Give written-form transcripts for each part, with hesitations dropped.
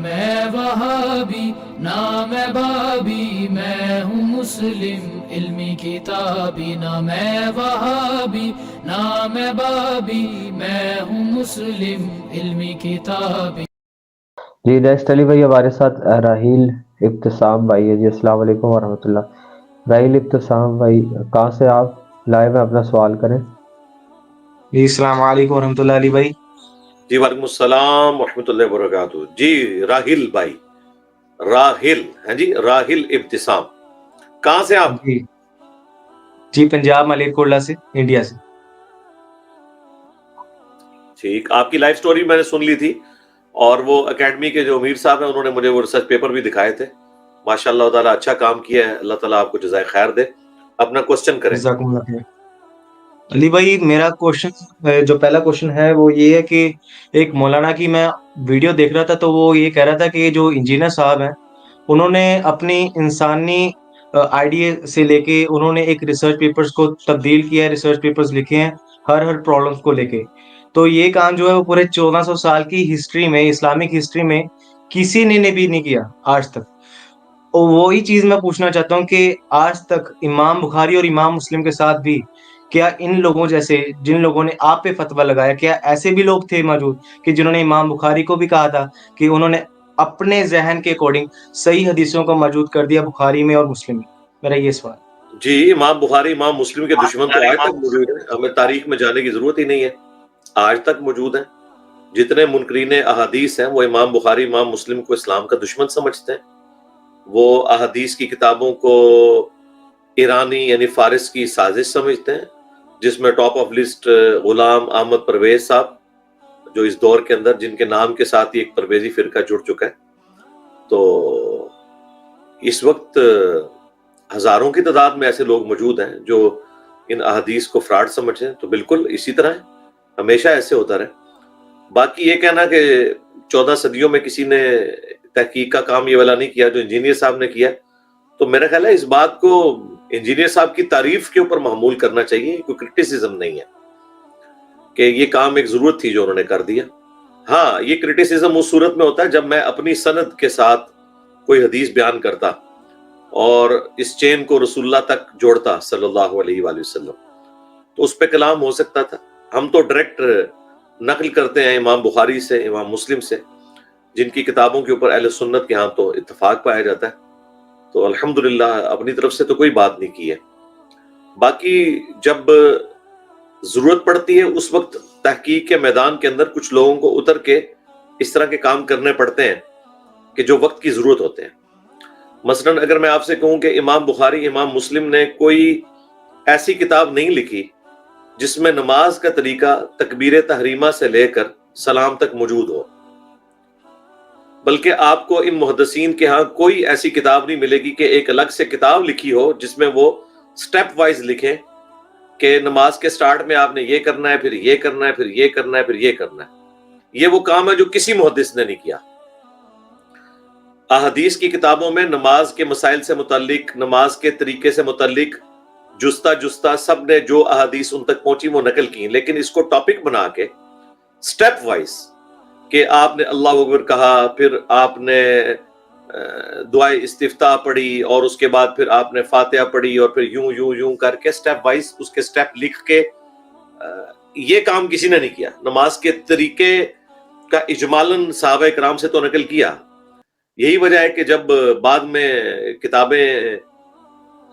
میں وہابی نہ میں بابی، میں ہوں مسلم علمی کتابی، نہ میں وہابی نہ میں بابی، میں ہوں مسلم علمی کتابی۔ جی نیکسٹ علی بھائی ہمارے ساتھ راہیل ابتسام بھائی ہے۔ جی السلام علیکم ورحمۃ اللہ۔ راہیل ابتسام بھائی کہاں سے آپ لائیو میں اپنا سوال کریں؟ جی السلام علیکم ورحمۃ اللہ علی بھائی۔ جی وعلیکم السلام ورحمۃ اللہ وبرکاتہ۔ جی راہیل بھائی، راہیل ہیں جی، راہیل ابتسام، کہاں سے آپ؟ جی پنجاب ملیر کوٹلہ سے، انڈیا سے۔ ٹھیک، آپ کی لائف سٹوری میں نے سن لی تھی، اور وہ اکیڈمی کے جو امیر صاحب ہیں انہوں نے مجھے وہ ریسرچ پیپر بھی دکھائے تھے۔ ماشاء اللہ تعالیٰ اچھا کام کیا ہے، اللہ تعالیٰ آپ کو جزائے خیر دے۔ اپنا کوسچن کریں۔ جزاکم اللہ خیر۔ علی بھائی میرا کوشچن، جو پہلا کوشچن ہے وہ یہ ہے کہ ایک مولانا کی میں ویڈیو دیکھ رہا تھا، تو وہ یہ کہہ رہا تھا کہ جو انجینئر صاحب ہیں انہوں نے اپنی انسانی آئیڈیا سے لے کے انہوں نے ایک ریسرچ پیپرز کو تبدیل کیا ہے، ریسرچ پیپرز لکھے ہیں ہر پرابلمس کو لے کے۔ تو یہ کام جو ہے وہ پورے 1400 سال کی ہسٹری میں، اسلامک ہسٹری میں کسی نے بھی نہیں کیا آج تک۔ اور وہی چیز میں پوچھنا چاہتا ہوں کہ آج تک امام بخاری اور امام مسلم کے ساتھ بھی کیا ان لوگوں جیسے جن لوگوں نے آپ پہ فتویٰ لگایا، کیا ایسے بھی لوگ تھے موجود کہ جنہوں نے امام بخاری کو بھی کہا تھا کہ انہوں نے اپنے ذہن کے اکارڈنگ صحیح حدیثوں کو موجود کر دیا بخاری میں اور مسلم میں؟ میرا یہ سوال۔ جی امام بخاری امام مسلم کے دشمن تو آج تک موجود ہیں، ہمیں تاریخ میں جانے کی ضرورت ہی نہیں ہے، آج تک موجود ہیں۔ جتنے منکرین احادیث ہیں وہ امام بخاری امام مسلم کو اسلام کا دشمن سمجھتے ہیں۔ وہ احادیث کی کتابوں کو ایرانی یعنی فارس کی سازش سمجھتے ہیں، جس میں top of list Ghulam Ahmad Pervez صاحب، جو اس دور کے اندر جن کے نام کے ساتھ ہی ایک پرویزی فرقہ جڑ چکا ہے۔ تو اس وقت ہزاروں کی تعداد میں ایسے لوگ موجود ہیں جو ان احادیث کو فراڈ سمجھتے ہیں۔ تو بالکل اسی طرح ہے، ہمیشہ ایسے ہوتا رہے۔ باقی یہ کہنا کہ 14 صدیوں میں کسی نے تحقیق کا کام یہ والا نہیں کیا جو انجینئر صاحب نے کیا، تو میرا خیال ہے اس بات کو انجینئر صاحب کی تعریف کے اوپر محمول کرنا چاہیے، کوئی کرٹیسزم نہیں ہے کہ یہ کام ایک ضرورت تھی جو انہوں نے کر دیا۔ ہاں یہ کرٹیسزم اس صورت میں ہوتا ہے جب میں اپنی سند کے ساتھ کوئی حدیث بیان کرتا اور اس چین کو رسول اللہ تک جوڑتا صلی اللہ علیہ وآلہ وسلم، تو اس پہ کلام ہو سکتا تھا۔ ہم تو ڈائریکٹ نقل کرتے ہیں امام بخاری سے، امام مسلم سے، جن کی کتابوں کے اوپر اہل سنت کے ہاں تو اتفاق پایا جاتا ہے۔ تو الحمدللہ اپنی طرف سے تو کوئی بات نہیں کی ہے۔ باقی جب ضرورت پڑتی ہے اس وقت تحقیق کے میدان کے اندر کچھ لوگوں کو اتر کے اس طرح کے کام کرنے پڑتے ہیں کہ جو وقت کی ضرورت ہوتے ہیں۔ مثلا اگر میں آپ سے کہوں کہ امام بخاری امام مسلم نے کوئی ایسی کتاب نہیں لکھی جس میں نماز کا طریقہ تکبیر تحریمہ سے لے کر سلام تک موجود ہو، بلکہ آپ کو ان محدثین کے ہاں کوئی ایسی کتاب نہیں ملے گی کہ ایک الگ سے کتاب لکھی ہو جس میں وہ سٹیپ وائز لکھیں کہ نماز کے سٹارٹ میں آپ نے یہ کرنا ہے، پھر یہ کرنا ہے، پھر یہ کرنا ہے، پھر یہ کرنا ہے۔ یہ وہ کام ہے جو کسی محدث نے نہیں کیا۔ احادیث کی کتابوں میں نماز کے مسائل سے متعلق، نماز کے طریقے سے متعلق جستا سب نے جو احادیث ان تک پہنچی وہ نقل کی، لیکن اس کو ٹاپک بنا کے سٹیپ وائز کہ آپ نے اللہ اکبر کہا، پھر آپ نے دعائے استفتاح پڑھی، اور اس کے بعد پھر آپ نے فاتحہ پڑھی، اور پھر یوں یوں یوں کر کے سٹیپ وائز اس کے سٹیپ لکھ کے، یہ کام کسی نے نہیں کیا۔ نماز کے طریقے کا اجمالاً صحابہ کرام سے تو نقل کیا۔ یہی وجہ ہے کہ جب بعد میں کتابیں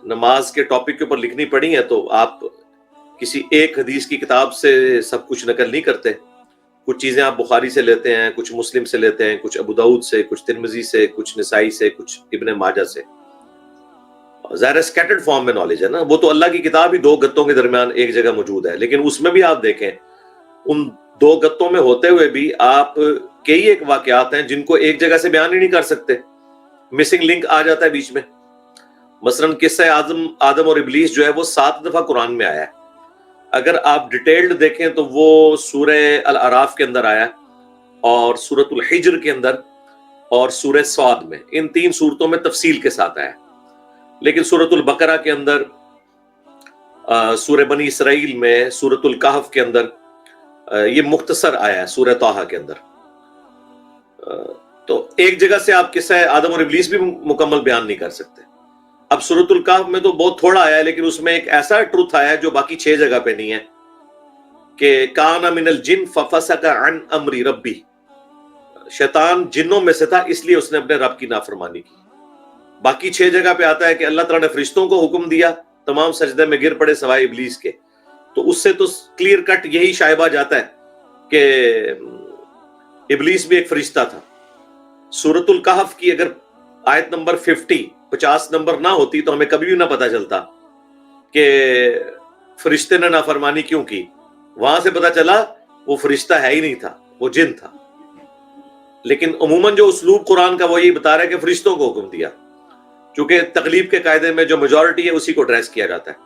نماز کے ٹاپک کے اوپر لکھنی پڑی ہیں تو آپ کسی ایک حدیث کی کتاب سے سب کچھ نقل نہیں کرتے، کچھ چیزیں آپ بخاری سے لیتے ہیں، کچھ مسلم سے لیتے ہیں، کچھ ابو داؤد سے، کچھ ترمذی سے، کچھ نسائی سے، کچھ ابن ماجہ سے۔ ظاہر اسکیٹرڈ فارم میں نالج ہے نا، وہ تو اللہ کی کتاب ہی دو گتوں کے درمیان ایک جگہ موجود ہے، لیکن اس میں بھی آپ دیکھیں ان دو گتوں میں ہوتے ہوئے بھی آپ کئی ایک واقعات ہیں جن کو ایک جگہ سے بیان ہی نہیں کر سکتے، مسنگ لنک آ جاتا ہے بیچ میں۔ مثلا قصہ آدم اور ابلیس جو ہے وہ 7 دفعہ قرآن میں آیا ہے، اگر آپ ڈیٹیلڈ دیکھیں تو وہ سورہ الاعراف کے اندر آیا، اور سورۃ الحجر کے اندر، اور سورہ صاد میں، ان 3 سورتوں میں تفصیل کے ساتھ آیا۔ لیکن سورۃ البقرہ کے اندر، سورہ بنی اسرائیل میں، سورۃ الکہف کے اندر یہ مختصر آیا ہے، سورہ طٰہٰ کے اندر۔ تو ایک جگہ سے آپ قصہ آدم اور ابلیس بھی مکمل بیان نہیں کر سکتے. اب سورۃ الکہف میں تو بہت تھوڑا آیا ہے، لیکن اس میں ایک ایسا ٹروتھ آیا ہے جو باقی 6 جگہ پہ نہیں ہے کہ کان من الجن ففسق عن امر ربی، شیطان جنوں میں سے تھا اس لیے اس نے اپنے رب کی نافرمانی کی. باقی 6 جگہ پہ آتا ہے کہ اللہ تعالیٰ نے فرشتوں کو حکم دیا، تمام سجدے میں گر پڑے سوائے ابلیس کے. تو اس سے تو کلیئر کٹ یہی شائبہ جاتا ہے کہ ابلیس بھی ایک فرشتہ تھا. سورۃ الکہف کی اگر آیت نمبر 50 نمبر نہ ہوتی تو ہمیں کبھی بھی نہ پتا چلتا کہ فرشتے نے نافرمانی کیوں کی. وہاں سے پتا چلا وہ فرشتہ ہے ہی نہیں تھا، وہ جن تھا. لیکن عموماً جو اسلوب قرآن کا وہ یہی بتا رہا ہے کہ فرشتوں کو حکم دیا، چونکہ تقلیب کے قاعدے میں جو میجورٹی ہے اسی کو ایڈریس کیا جاتا ہے.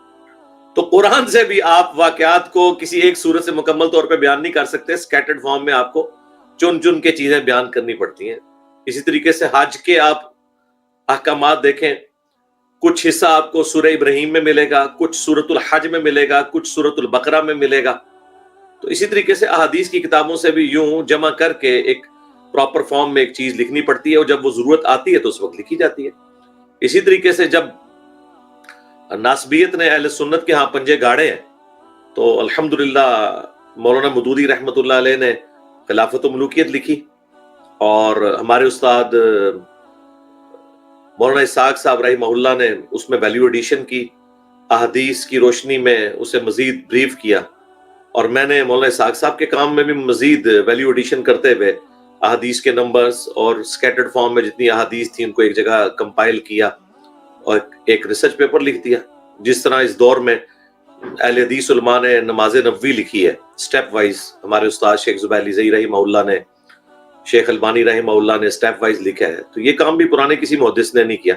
تو قرآن سے بھی آپ واقعات کو کسی ایک صورت سے مکمل طور پہ بیان نہیں کر سکتے، سکیٹرڈ فارم میں آپ کو چن چن کے چیزیں بیان کرنی پڑتی ہیں. اسی طریقے سے حج کے آپ احکامات دیکھیں، کچھ حصہ آپ کو سورہ ابراہیم میں ملے گا، کچھ سورۃ الحج میں ملے گا، کچھ سورۃ البقرہ میں ملے گا. تو اسی طریقے سے احادیث کی کتابوں سے بھی یوں جمع کر کے ایک پراپر فارم میں ایک چیز لکھنی پڑتی ہے، اور جب وہ ضرورت آتی ہے تو اس وقت لکھی جاتی ہے. اسی طریقے سے جب ناسبیت نے اہل سنت کے ہاں پنجے گاڑے ہیں تو الحمدللہ مولانا مودودی رحمۃ اللہ علیہ نے خلافت و ملوکیت لکھی، اور ہمارے استاد مولانا اسحاق صاحب رحمہ اللہ نے اس میں ویلیو ایڈیشن کی، احادیث کی روشنی میں اسے مزید بریف کیا. اور میں نے مولانا اسحاق صاحب کے کام میں بھی مزید ویلیو ایڈیشن کرتے ہوئے احادیث کے نمبرز اور سکیٹرڈ فارم میں جتنی احادیث تھی ان کو ایک جگہ کمپائل کیا اور ایک ریسرچ پیپر لکھ دیا. جس طرح اس دور میں اہل حدیث علماء نے نماز نبوی لکھی ہے سٹیپ وائز، ہمارے استاد شیخ زبیر علی زئی رحمہ اللہ نے، شیخ البانی رحمہ اللہ نے سٹیپ وائز لکھا ہے. تو یہ کام بھی پرانے کسی محدث نے نہیں کیا.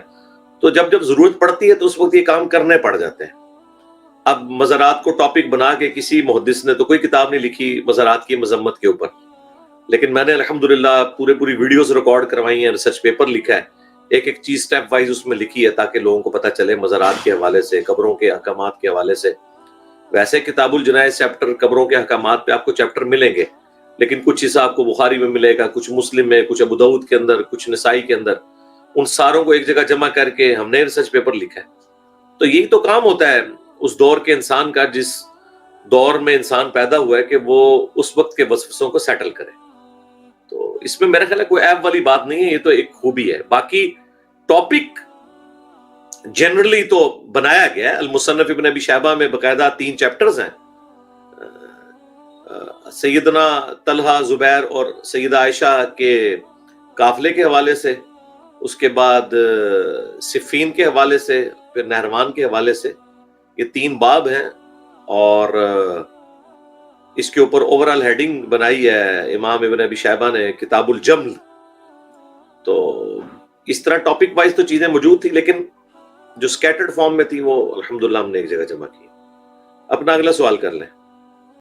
تو جب جب ضرورت پڑتی ہے تو اس وقت یہ کام کرنے پڑ جاتے ہیں. اب مزارات کو ٹاپک بنا کے کسی محدث نے تو کوئی کتاب نہیں لکھی مزارات کی مذمت کے اوپر، لیکن میں نے الحمدللہ پوری ویڈیوز ریکارڈ کروائی ہیں، ریسرچ پیپر لکھا ہے، ایک ایک چیز سٹیپ وائز اس میں لکھی ہے تاکہ لوگوں کو پتہ چلے مزارات کے حوالے سے، قبروں کے احکامات کے حوالے سے. ویسے کتاب الجنائز چیپٹر قبروں کے احکامات پہ آپ کو چیپٹر ملیں گے، لیکن کچھ حصہ آپ کو بخاری میں ملے گا، کچھ مسلم میں، کچھ ابو داؤد کے اندر، کچھ نسائی کے اندر. ان ساروں کو ایک جگہ جمع کر کے ہم نے ریسرچ پیپر لکھا ہے. تو یہی تو کام ہوتا ہے اس دور کے انسان کا، جس دور میں انسان پیدا ہوا ہے، کہ وہ اس وقت کے وسوسوں کو سیٹل کرے. تو اس میں میرا خیال ہے کوئی عیب والی بات نہیں ہے، یہ تو ایک خوبی ہے. باقی ٹاپک جنرلی تو بنایا گیا ہے. المصنف ابن ابی شیبہ میں باقاعدہ 3 چیپٹرز ہیں، سیدنا طلحہ، زبیر اور سیدہ عائشہ کے قافلے کے حوالے سے، اس کے بعد صفین کے حوالے سے، پھر نہروان کے حوالے سے. یہ 3 باب ہیں، اور اس کے اوپر اوورال ہیڈنگ بنائی ہے امام ابن ابی شیبہ نے، کتاب الجمل. تو اس طرح ٹاپک وائز تو چیزیں موجود تھی، لیکن جو سکیٹرڈ فارم میں تھی وہ الحمدللہ ہم نے ایک جگہ جمع کی. اپنا اگلا سوال کر لیں.